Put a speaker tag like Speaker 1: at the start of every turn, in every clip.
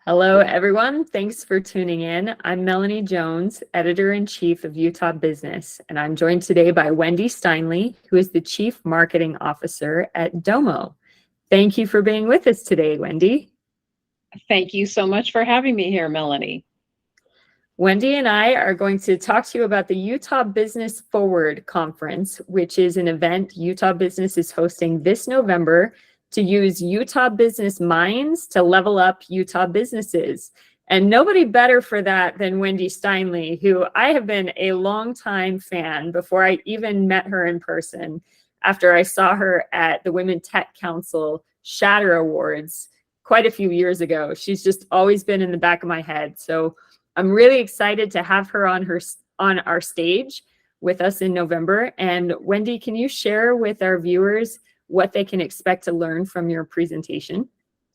Speaker 1: Hello, everyone. Thanks for tuning in. I'm Melanie Jones, Editor-in-Chief of Utah Business, and I'm joined today by Wendy Steinle, who is the Chief Marketing Officer at Domo. Thank you for being with us today, Wendy.
Speaker 2: Thank you so much for having me here, Melanie.
Speaker 1: Wendy and I are going to talk to you about the Utah Business Forward Conference, which is an event Utah Business is hosting this November to use Utah business minds to level up Utah businesses. And nobody better for that than Wendy Steinle, who I have been a longtime fan before I even met her in person, after I saw her at the Women Tech Council Shatter Awards quite a few years ago. She's just always been in the back of my head. So I'm really excited to have her on our stage with us in November. And Wendy, can you share with our viewers what they can expect to learn from your presentation?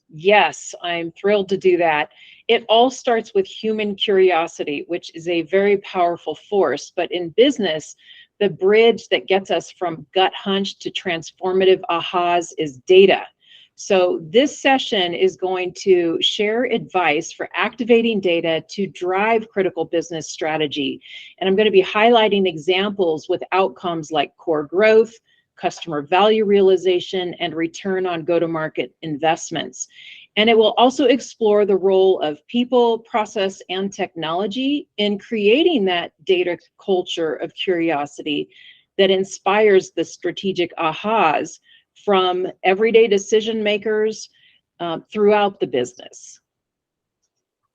Speaker 2: Yes, I'm thrilled to do that. It all starts with human curiosity, which is a very powerful force. But in business, the bridge that gets us from gut hunch to transformative ahas is data. So this session is going to share advice for activating data to drive critical business strategy. And I'm going to be highlighting examples with outcomes like core growth, customer value realization, and return on go-to-market investments. And it will also explore the role of people, process, and technology in creating that data culture of curiosity that inspires the strategic ahas from everyday decision makers throughout the business.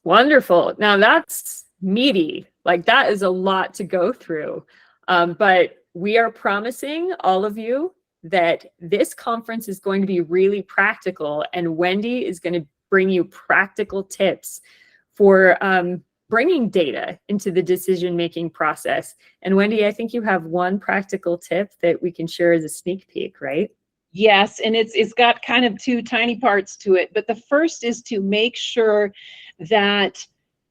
Speaker 1: Wonderful. Now that's meaty. Like, that is a lot to go through. But we are promising all of you that this conference is going to be really practical, and Wendy is going to bring you practical tips for bringing data into the decision-making process. And Wendy, I think you have one practical tip that we can share as a sneak peek, right?
Speaker 2: Yes, and it's got kind of two tiny parts to it. But the first is to make sure that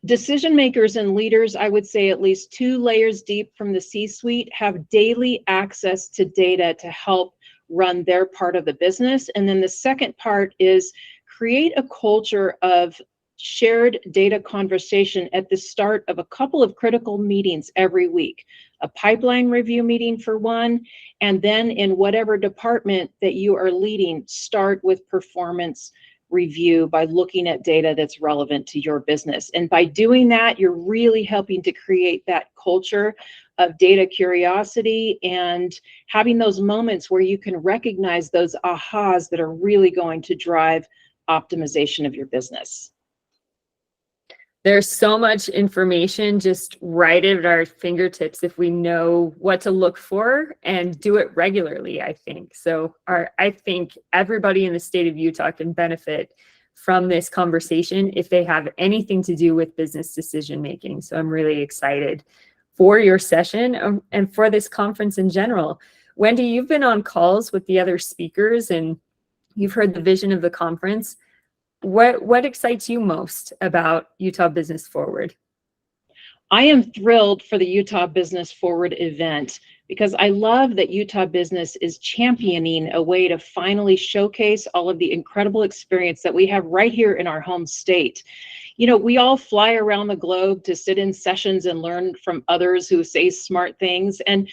Speaker 2: decision makers and leaders, I would say at least 2 layers deep from the C-suite, have daily access to data to help run their part of the business. And then the second part is create a culture of shared data conversation at the start of a couple of critical meetings every week. A pipeline review meeting for one, and then in whatever department that you are leading, start with performance review by looking at data that's relevant to your business. And by doing that, you're really helping to create that culture of data curiosity and having those moments where you can recognize those ahas that are really going to drive optimization of your business.
Speaker 1: There's so much information just right at our fingertips if we know what to look for and do it regularly, I think. So I think everybody in the state of Utah can benefit from this conversation if they have anything to do with business decision making. So I'm really excited for your session and for this conference in general. Wendy, you've been on calls with the other speakers and you've heard the vision of the conference. What excites you most about Utah Business Forward?
Speaker 2: I am thrilled for the Utah Business Forward event because I love that Utah Business is championing a way to finally showcase all of the incredible experience that we have right here in our home state. You know, we all fly around the globe to sit in sessions and learn from others who say smart things. And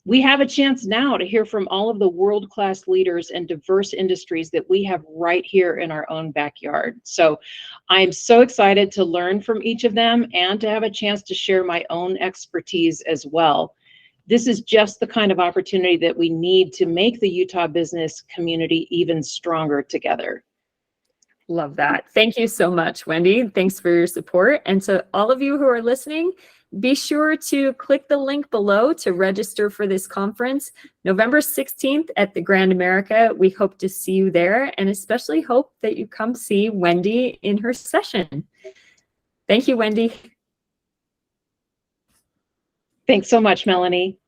Speaker 2: we have a chance now to hear from all of the world-class leaders and diverse industries that we have right here in our own backyard. So I'm so excited to learn from each of them and to have a chance to share my own expertise as well. This is just the kind of opportunity that we need to make the Utah business community even stronger together.
Speaker 1: Love that. Thank you so much, Wendy. Thanks for your support. And to all of you who are listening, be sure to click the link below to register for this conference, November 16th at the Grand America. We hope to see you there and especially hope that you come see Wendy in her session. Thank you, Wendy.
Speaker 2: Thanks so much, Melanie.